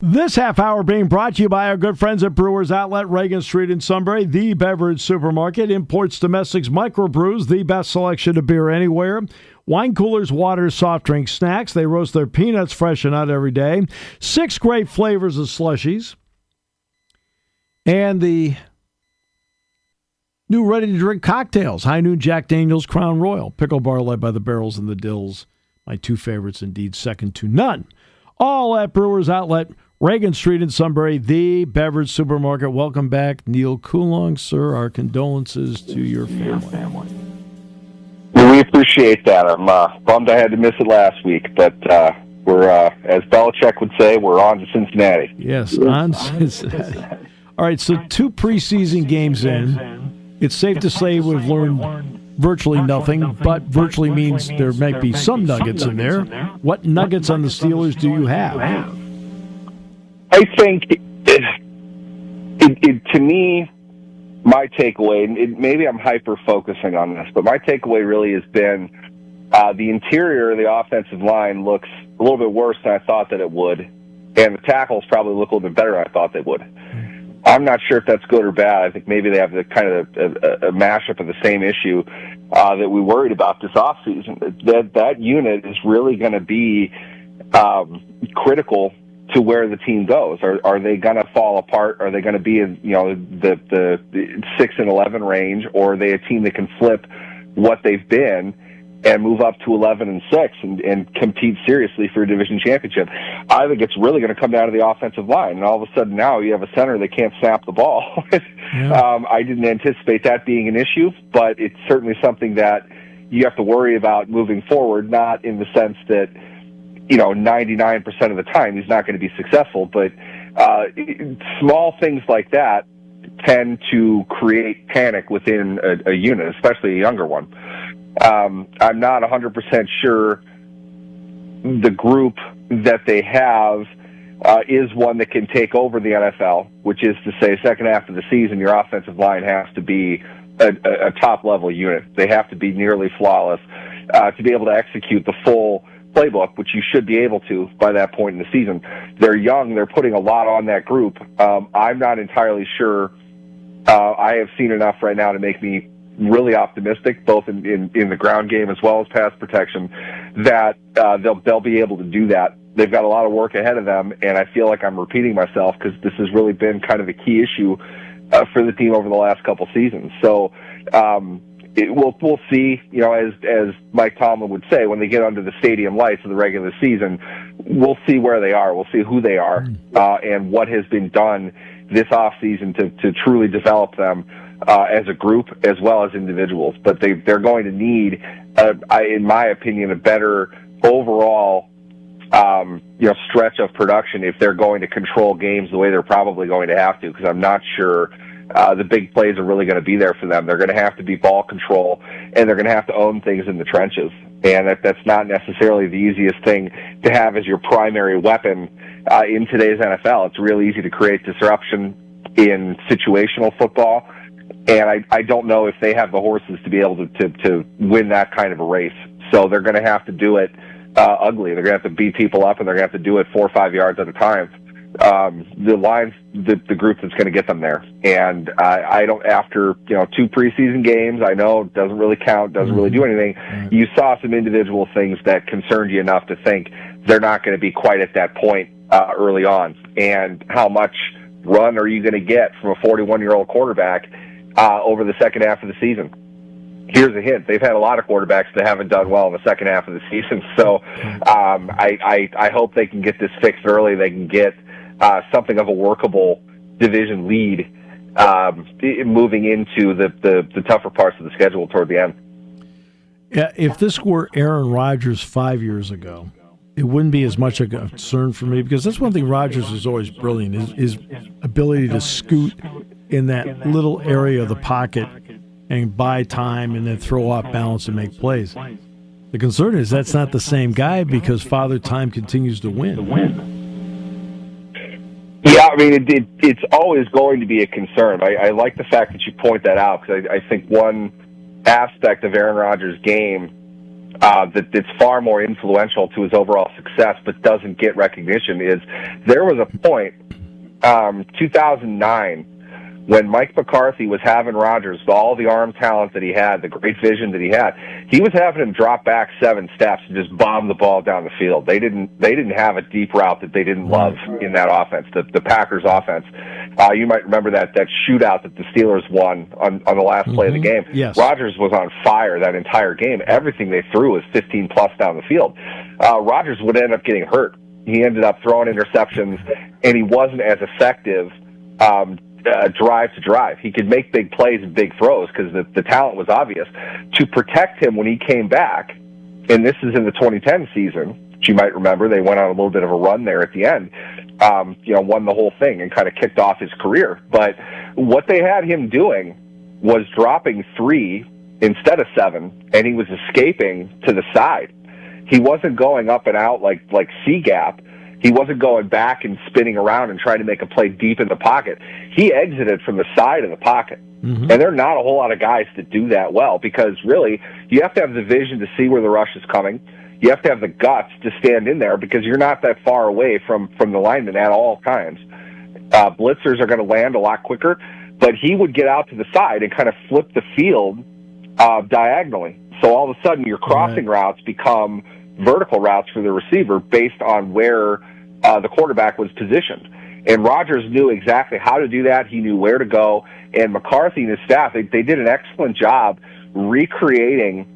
This half hour being brought to you by our good friends at Brewers Outlet, Reagan Street in Sunbury, the beverage supermarket, imports domestics, microbrews, the best selection of beer anywhere. Wine coolers, waters, soft drinks, snacks. They roast their peanuts fresh and out every day. 6 great flavors of slushies. And the new ready-to-drink cocktails. High Noon Jack Daniels Crown Royal. Pickle Bar led by the Barrels and the Dills. My two favorites indeed, second to none. All at Brewers Outlet, Reagan Street in Sunbury, the beverage supermarket. Welcome back, Neal Coolong, sir. Our condolences to your family. We appreciate that. I'm bummed I had to miss it last week, but we're, as Belichick would say, we're on to Cincinnati. Yes, on Cincinnati. All right, so 2 preseason games in. It's safe to say we've learned virtually nothing, but virtually means there might be some nuggets in there. What nuggets on the Steelers do you have? I think, to me, my takeaway, maybe I'm hyper-focusing on this, but my takeaway really has been the interior of the offensive line looks a little bit worse than I thought that it would, and the tackles probably look a little bit better than I thought they would. I'm not sure if that's good or bad. I think maybe they have the kind of a mashup of the same issue that we worried about this offseason. That unit is really going to be critical to where the team goes. Are they going to fall apart? Are they going to be in the 6-11 range, or are they a team that can flip what they've been and move up to 11-6 and compete seriously for a division championship? I think it's really going to come down to the offensive line. And all of a sudden now you have a center that can't snap the ball. I didn't anticipate that being an issue, but it's certainly something that you have to worry about moving forward, not in the sense that, 99% of the time he's not going to be successful, but small things like that tend to create panic within a unit, especially a younger one. I'm not 100% sure the group that they have is one that can take over the NFL, which is to say, second half of the season, your offensive line has to be a top-level unit. They have to be nearly flawless to be able to execute the full playbook, which you should be able to by that point in the season. They're young. They're putting a lot on that group. I'm not entirely sure. I have seen enough right now to make me really optimistic, both in the ground game as well as pass protection, that they'll be able to do that. They've got a lot of work ahead of them, and I feel like I'm repeating myself because this has really been kind of a key issue for the team over the last couple seasons. So we'll see. As Mike Tomlin would say, when they get under the stadium lights of the regular season, we'll see where they are. We'll see who they are and what has been done this offseason to truly develop them as a group as well as individuals. But they're going to need, in my opinion, a better overall stretch of production if they're going to control games the way they're probably going to have to, because I'm not sure the big plays are really going to be there for them. They're going to have to be ball control, and they're going to have to own things in the trenches. And that's not necessarily the easiest thing to have as your primary weapon in today's NFL. It's real easy to create disruption in situational football, and I don't know if they have the horses to be able to win that kind of a race. So they're going to have to do it ugly. They're going to have to beat people up, and they're going to have to do it 4 or 5 yards at a time. The line's the group that's going to get them there. And I don't, after 2 preseason games, I know it doesn't really count, doesn't really do anything. You saw some individual things that concerned you enough to think they're not going to be quite at that point early on. And how much run are you going to get from a 41-year-old quarterback over the second half of the season? Here's a hint. They've had a lot of quarterbacks that haven't done well in the second half of the season. So I hope they can get this fixed early. They can get something of a workable division lead moving into the tougher parts of the schedule toward the end. Yeah, if this were Aaron Rodgers 5 years ago, it wouldn't be as much a concern for me, because that's one thing Rodgers is always brilliant, is his ability to scoot in that little area of the pocket and buy time and then throw off balance and make plays. The concern is that's not the same guy, because Father Time continues to win. Yeah, I mean, it's always going to be a concern. I like the fact that you point that out, because I think one aspect of Aaron Rodgers' game that's far more influential to his overall success, but doesn't get recognition. Is there was a point, 2009, when Mike McCarthy was having Rodgers, all the arm talent that he had, the great vision that he was having him drop back 7 steps and just bomb the ball down the field. They didn't have a deep route that they didn't love in that offense, the Packers offense. You might remember that shootout that the Steelers won on the last play of the game. Yes. Rodgers was on fire that entire game. Everything they threw was 15-plus down the field. Rodgers would end up getting hurt. He ended up throwing interceptions, and he wasn't as effective drive to drive. He could make big plays and big throws because the talent was obvious. To protect him when he came back, and this is in the 2010 season, which you might remember, they went on a little bit of a run there at the end, won the whole thing and kind of kicked off his career. But what they had him doing was dropping 3 instead of 7, and he was escaping to the side. He wasn't going up and out like C-gap. He wasn't going back and spinning around and trying to make a play deep in the pocket. He exited from the side of the pocket. And there are not a whole lot of guys that do that well, because really you have to have the vision to see where the rush is coming. You have to have the guts to stand in there because you're not that far away from the lineman at all times. Blitzers are going to land a lot quicker, but he would get out to the side and kind of flip the field diagonally. So all of a sudden your crossing routes become vertical routes for the receiver based on where the quarterback was positioned. And Rodgers knew exactly how to do that. He knew where to go. And McCarthy and his staff, they did an excellent job recreating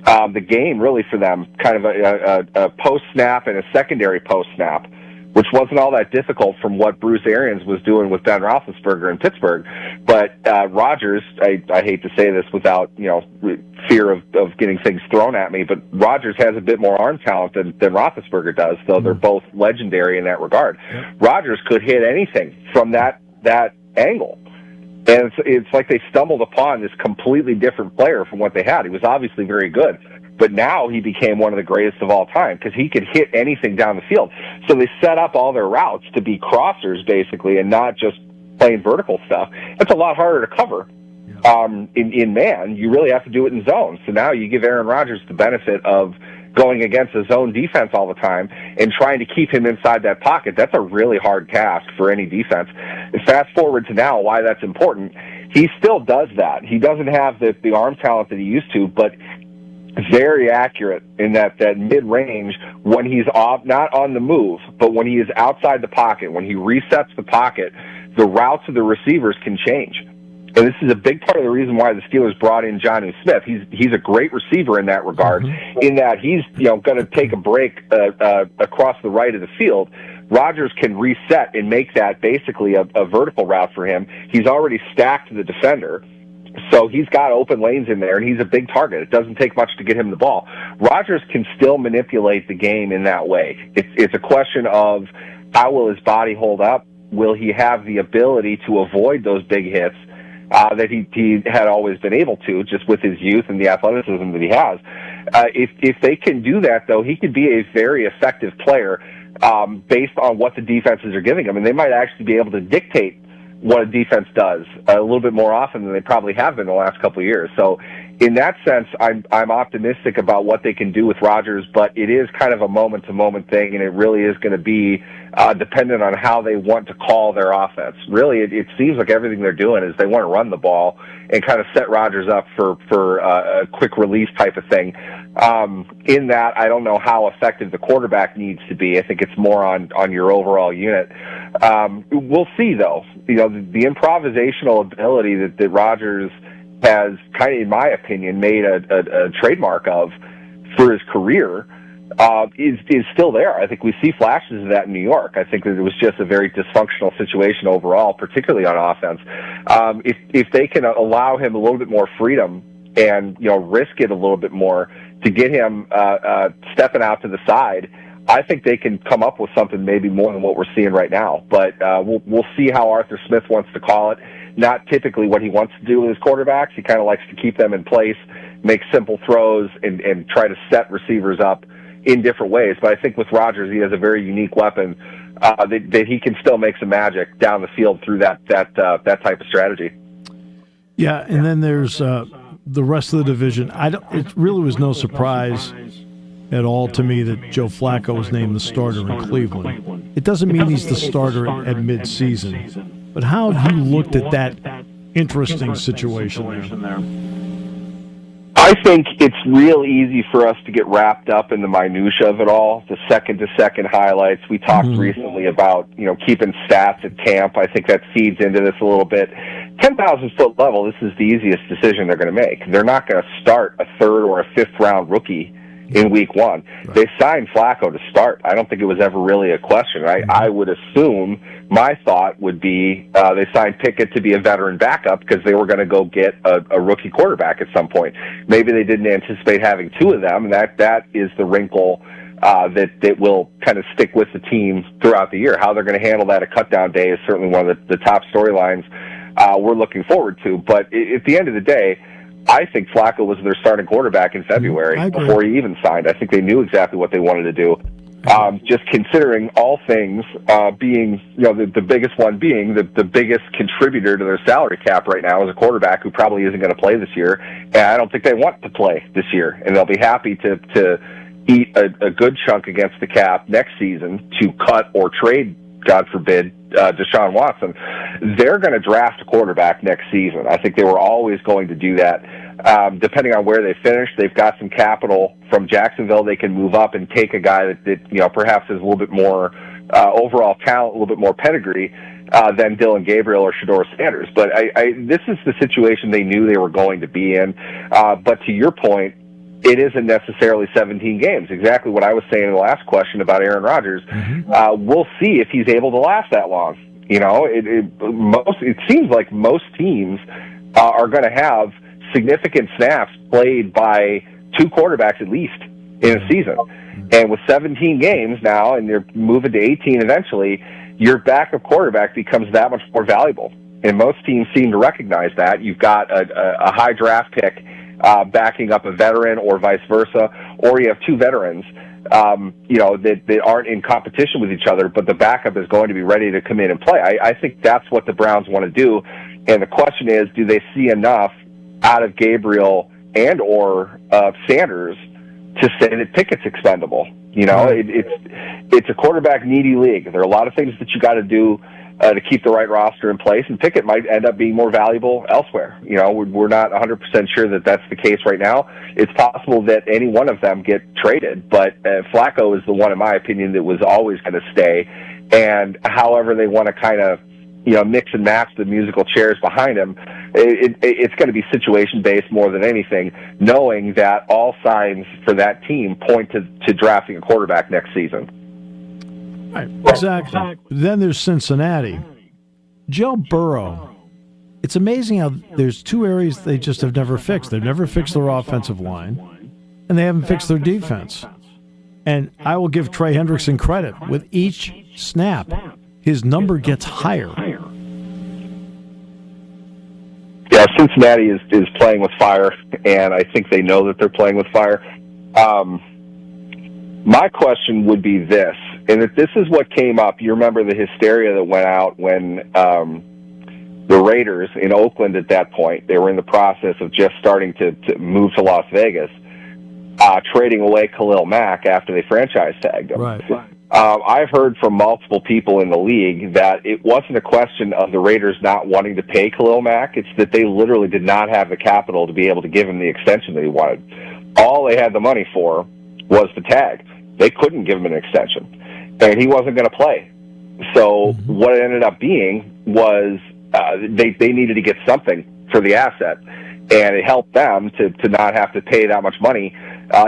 the game, really, for them, kind of a post-snap and a secondary post-snap, which wasn't all that difficult from what Bruce Arians was doing with Ben Roethlisberger in Pittsburgh. But Rodgers, I hate to say this without fear of getting things thrown at me, but Rodgers has a bit more arm talent than Roethlisberger does, though they're both legendary in that regard. Rodgers could hit anything from that angle. And it's like they stumbled upon this completely different player from what they had. He was obviously very good, but now he became one of the greatest of all time because he could hit anything down the field. So they set up all their routes to be crossers, basically, and not just playing vertical stuff. That's a lot harder to cover. In man, you really have to do it in zone. So now you give Aaron Rodgers the benefit of going against a zone defense all the time and trying to keep him inside that pocket. That's a really hard task for any defense. And fast forward to now, why that's important. He still does that. He doesn't have the arm talent that he used to, but very accurate in that mid-range when he's off, not on the move, but when he is outside the pocket, when he resets the pocket, the routes of the receivers can change. And this is a big part of the reason why the Steelers brought in Jonnu Smith. He's a great receiver in that regard, in that he's going to take a break across the right of the field. Rodgers can reset and make that basically a vertical route for him. He's already stacked the defender, so he's got open lanes in there, and he's a big target. It doesn't take much to get him the ball. Rodgers can still manipulate the game in that way. It's a question of how will his body hold up? Will he have the ability to avoid those big hits that he had always been able to, just with his youth and the athleticism that he has? If they can do that, though, he could be a very effective player based on what the defenses are giving him, and they might actually be able to dictate what a defense does a little bit more often than they probably have been the last couple of years. So in that sense, I'm optimistic about what they can do with Rodgers, but it is kind of a moment-to-moment thing, and it really is going to be dependent on how they want to call their offense. Really, it seems like everything they're doing is they want to run the ball and kind of set Rodgers up for a quick release type of thing. In that, I don't know how effective the quarterback needs to be. I think it's more on your overall unit. We'll see, though. The improvisational ability that Rodgers has kind of, in my opinion, made a trademark of for his career is still there. I think we see flashes of that in New York. I think that it was just a very dysfunctional situation overall, particularly on offense. If they can allow him a little bit more freedom and risk it a little bit more to get him stepping out to the side, I think they can come up with something maybe more than what we're seeing right now. But we'll see how Arthur Smith wants to call it. Not typically what he wants to do with his quarterbacks. He kind of likes to keep them in place, make simple throws, and try to set receivers up in different ways. But I think with Rodgers, he has a very unique weapon that he can still make some magic down the field through that type of strategy. Yeah, and then there's the rest of the division, it really was no surprise at all to me that Joe Flacco was named the starter in Cleveland. It doesn't mean he's the starter at midseason, but how have you looked at that interesting situation there? I think it's real easy for us to get wrapped up in the minutia of it all, the second-to-second highlights. We talked recently about, keeping stats at camp. I think that feeds into this a little bit. 10,000-foot level, this is the easiest decision they're going to make. They're not going to start a third or a fifth-round rookie in week one. Right. They signed Flacco to start. I don't think it was ever really a question. I would assume my thought would be they signed Pickett to be a veteran backup because they were going to go get a rookie quarterback at some point. Maybe they didn't anticipate having two of them, and that is the wrinkle that will kind of stick with the team throughout the year. How they're going to handle that at cutdown day is certainly one of the top storylines we're looking forward to. But at the end of the day, I think Flacco was their starting quarterback in February before he even signed. I think they knew exactly what they wanted to do. Just considering all things being, the biggest one being the biggest contributor to their salary cap right now is a quarterback who probably isn't going to play this year. And I don't think they want to play this year. And they'll be happy to eat a good chunk against the cap next season to cut or trade, God forbid, Deshaun Watson. They're going to draft a quarterback next season. I think they were always going to do that. Depending on where they finish, they've got some capital from Jacksonville. They can move up and take a guy that perhaps has a little bit more overall talent, a little bit more pedigree than Dylan Gabriel or Shedeur Sanders. But this is the situation they knew they were going to be in. But to your point, it isn't necessarily 17 games. Exactly what I was saying in the last question about Aaron Rodgers. We'll see if he's able to last that long. It seems like most teams are going to have significant snaps played by two quarterbacks at least in a season. And with 17 games now, and you're moving to 18 eventually, your backup quarterback becomes that much more valuable. And most teams seem to recognize that. You've got a high draft pick backing up a veteran or vice versa, or you have two veterans, that aren't in competition with each other, but the backup is going to be ready to come in and play. I think that's what the Browns want to do. And the question is, do they see enough out of Gabriel and or Sanders to say that Pickett's expendable? It's a quarterback needy league. There are a lot of things that you got to do to keep the right roster in place, and Pickett might end up being more valuable elsewhere. We're not 100% sure that that's the case right now. It's possible that any one of them get traded, but Flacco is the one, in my opinion, that was always going to stay. And however they want to kind of, mix and match the musical chairs behind him, it's going to be situation-based more than anything, knowing that all signs for that team point to drafting a quarterback next season. Right, exactly. Then there's Cincinnati. Joe Burrow. It's amazing how there's two areas they just have never fixed. They've never fixed their offensive line, and they haven't fixed their defense. And I will give Trey Hendrickson credit. With each snap, his number gets higher. Yeah, Cincinnati is playing with fire, and I think they know that they're playing with fire. My question would be this, and if this is what came up, you remember the hysteria that went out when the Raiders in Oakland at that point, they were in the process of just starting to move to Las Vegas, trading away Khalil Mack after they franchise tagged him. Right. I've heard from multiple people in the league that it wasn't a question of the Raiders not wanting to pay Khalil Mack. It's that they literally did not have the capital to be able to give him the extension that he wanted. All they had the money for was the tag. They couldn't give him an extension, and he wasn't going to play. So what it ended up being was they needed to get something for the asset, and it helped them to not have to pay that much money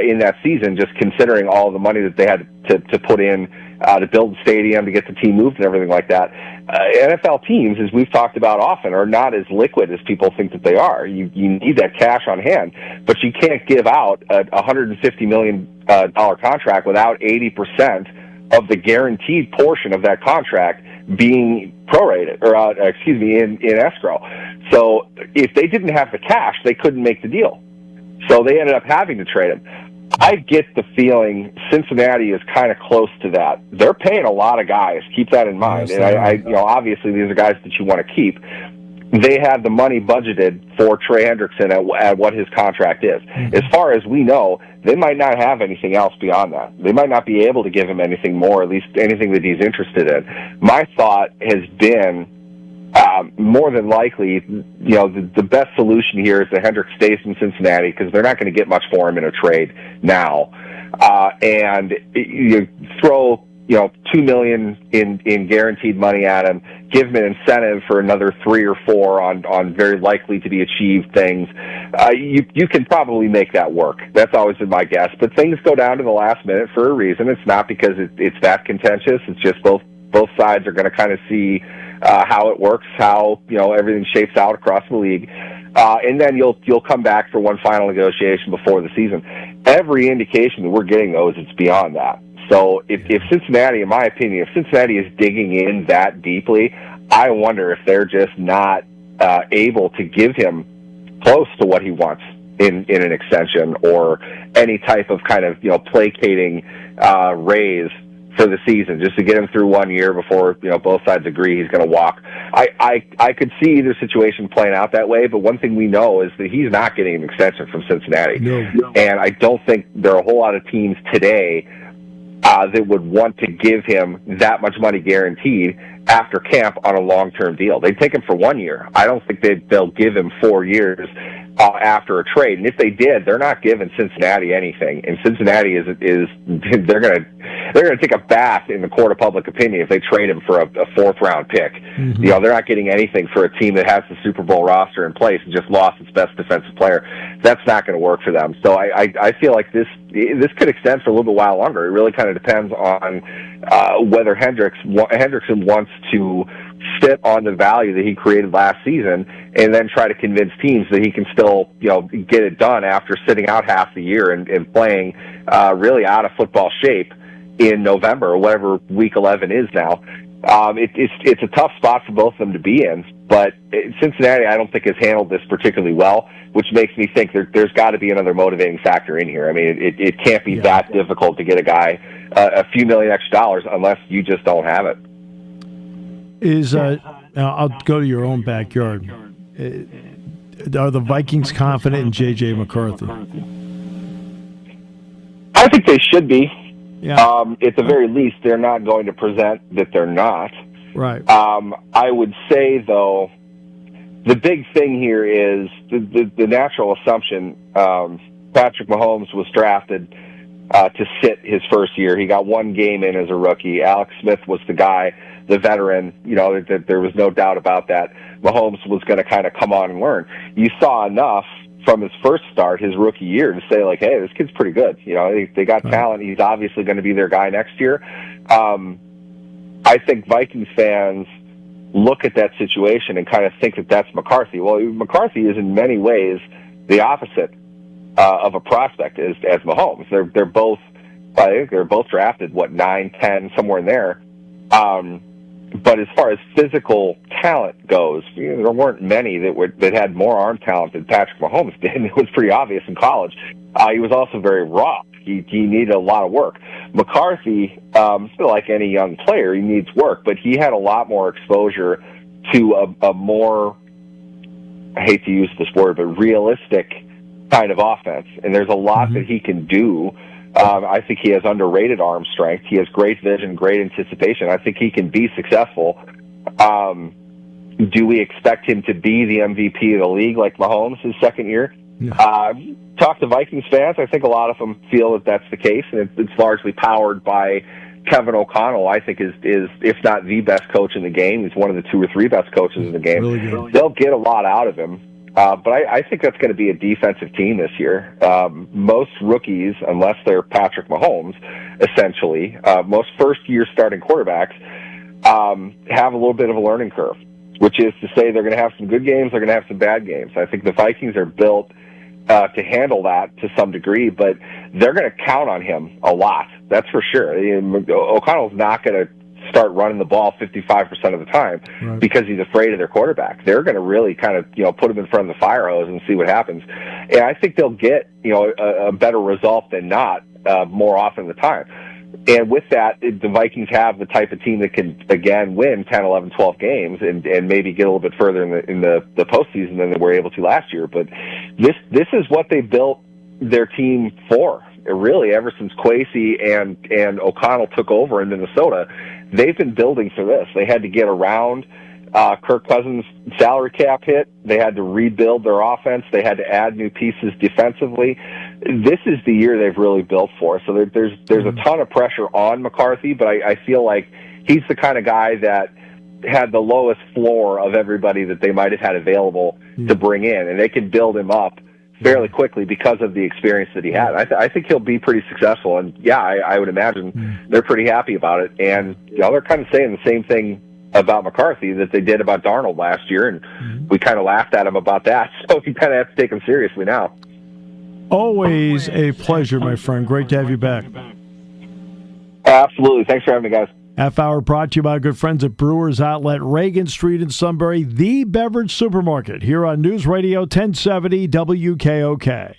in that season, just considering all the money that they had to put in to build the stadium, to get the team moved and everything like that. NFL teams, as we've talked about often, are not as liquid as people think that they are. You need that cash on hand, but you can't give out a $150 million contract without 80% of the guaranteed portion of that contract being prorated, or in escrow. So if they didn't have the cash, they couldn't make the deal. So they ended up having to trade him. I get the feeling Cincinnati is kind of close to that. They're paying a lot of guys. Keep that in mind. And I obviously these are guys that you want to keep. they had the money budgeted for Trey Hendrickson at what his contract is. As far as we know, they might not have anything else beyond that. They might not be able to give him anything more, at least anything that he's interested in. My thought has been, more than likely, the best solution here is that Hendrick stays in Cincinnati because they're not going to get much for him in a trade now. And you throw, $2 million in guaranteed money at him, give him an incentive for another 3 or 4 on very likely to be achieved things. You can probably make that work. That's always been my guess. But things go down to the last minute for a reason. It's not because it's that contentious. It's just both sides are going to kind of see how it works, how everything shapes out across the league, and then you'll come back for one final negotiation before the season. Every indication that we're getting, though, is it's beyond that. So if Cincinnati, in my opinion, if Cincinnati is digging in that deeply, I wonder if they're just not able to give him close to what he wants in an extension or any type of kind of placating raise for the season, just to get him through 1 year before both sides agree he's going to walk. I could see either situation playing out that way, but one thing we know is that he's not getting an extension from Cincinnati. No. And I don't think there are a whole lot of teams today that would want to give him that much money guaranteed after camp on a long-term deal. They'd take him for 1 year. I don't think they'll give him 4 years after a trade. And if they did, they're not giving Cincinnati anything. And Cincinnati is they're gonna take a bath in the court of public opinion if they trade him for a 4th-round pick. Mm-hmm. They're not getting anything for a team that has the Super Bowl roster in place and just lost its best defensive player. That's not going to work for them. So I feel like this could extend for a little bit while longer. It really kind of depends on whether Hendrickson wants to sit on the value that he created last season and then try to convince teams that he can still get it done after sitting out half the year and playing really out of football shape in November or whatever week 11 is now. It's a tough spot for both of them to be in, but Cincinnati I don't think has handled this particularly well, which makes me think there's got to be another motivating factor in here. I mean, it can't be that difficult to get a guy a few million extra dollars unless you just don't have it. Now I'll go to your own backyard. Are the Vikings confident in J.J. McCarthy? I think they should be. Yeah. At the very least, they're not going to present that they're not. Right. I would say, though, the big thing here is the natural assumption. Patrick Mahomes was drafted to sit his first year. He got 1 game in as a rookie. Alex Smith was the guy, the veteran. There was no doubt about that. Mahomes was going to kind of come on and learn. You saw enough from his first start, his rookie year, to say, like, hey, this kid's pretty good. They got talent. He's obviously going to be their guy next year. I think Vikings fans look at that situation and kind of think that that's McCarthy. Well, McCarthy is in many ways the opposite of a prospect as Mahomes. They're both, I think they're both drafted, 9, 10, somewhere in there. But as far as physical talent goes, there weren't many that had more arm talent than Patrick Mahomes did. It was pretty obvious in college. He was also very raw. He needed a lot of work. McCarthy, still like any young player, he needs work, but he had a lot more exposure to a more, I hate to use this word, but realistic kind of offense. And there's a lot that he can do. I think he has underrated arm strength. He has great vision, great anticipation. I think he can be successful. Do we expect him to be the MVP of the league like Mahomes his second year? No. Talk to Vikings fans. I think a lot of them feel that that's the case, and it's largely powered by Kevin O'Connell. I think is if not the best coach in the game. He's one of the 2 or 3 best coaches in the game. Really They'll get a lot out of him. But I think that's going to be a defensive team this year. Most rookies, unless they're Patrick Mahomes, essentially, most first-year starting quarterbacks have a little bit of a learning curve, which is to say they're going to have some good games, they're going to have some bad games. I think the Vikings are built to handle that to some degree, but they're going to count on him a lot. That's for sure. O'Connell's not going to start running the ball 55% of the time because he's afraid of their quarterback. They're going to really kind of put him in front of the fire hose and see what happens. And I think they'll get a better result than not more often than the time. And with that, the Vikings have the type of team that can, again, win 10, 11, 12 games and maybe get a little bit further in the postseason than they were able to last year. But this is what they built their team for. Really, ever since Kwesi and O'Connell took over in Minnesota, they've been building for this. They had to get around Kirk Cousins' salary cap hit. They had to rebuild their offense. They had to add new pieces defensively. This is the year they've really built for. So there's a ton of pressure on McCarthy, but I feel like he's the kind of guy that had the lowest floor of everybody that they might have had available to bring in, and they can build him up fairly quickly because of the experience that he had. I think he'll be pretty successful, and I would imagine they're pretty happy about it. And they're kind of saying the same thing about McCarthy that they did about Darnold last year, and we kind of laughed at him about that. So you kind of have to take him seriously now. Always a pleasure, my friend. Great to have you back. Absolutely. Thanks for having me, guys. Half hour brought to you by our good friends at Brewers Outlet, Reagan Street in Sunbury, the beverage supermarket, here on News Radio 1070 WKOK.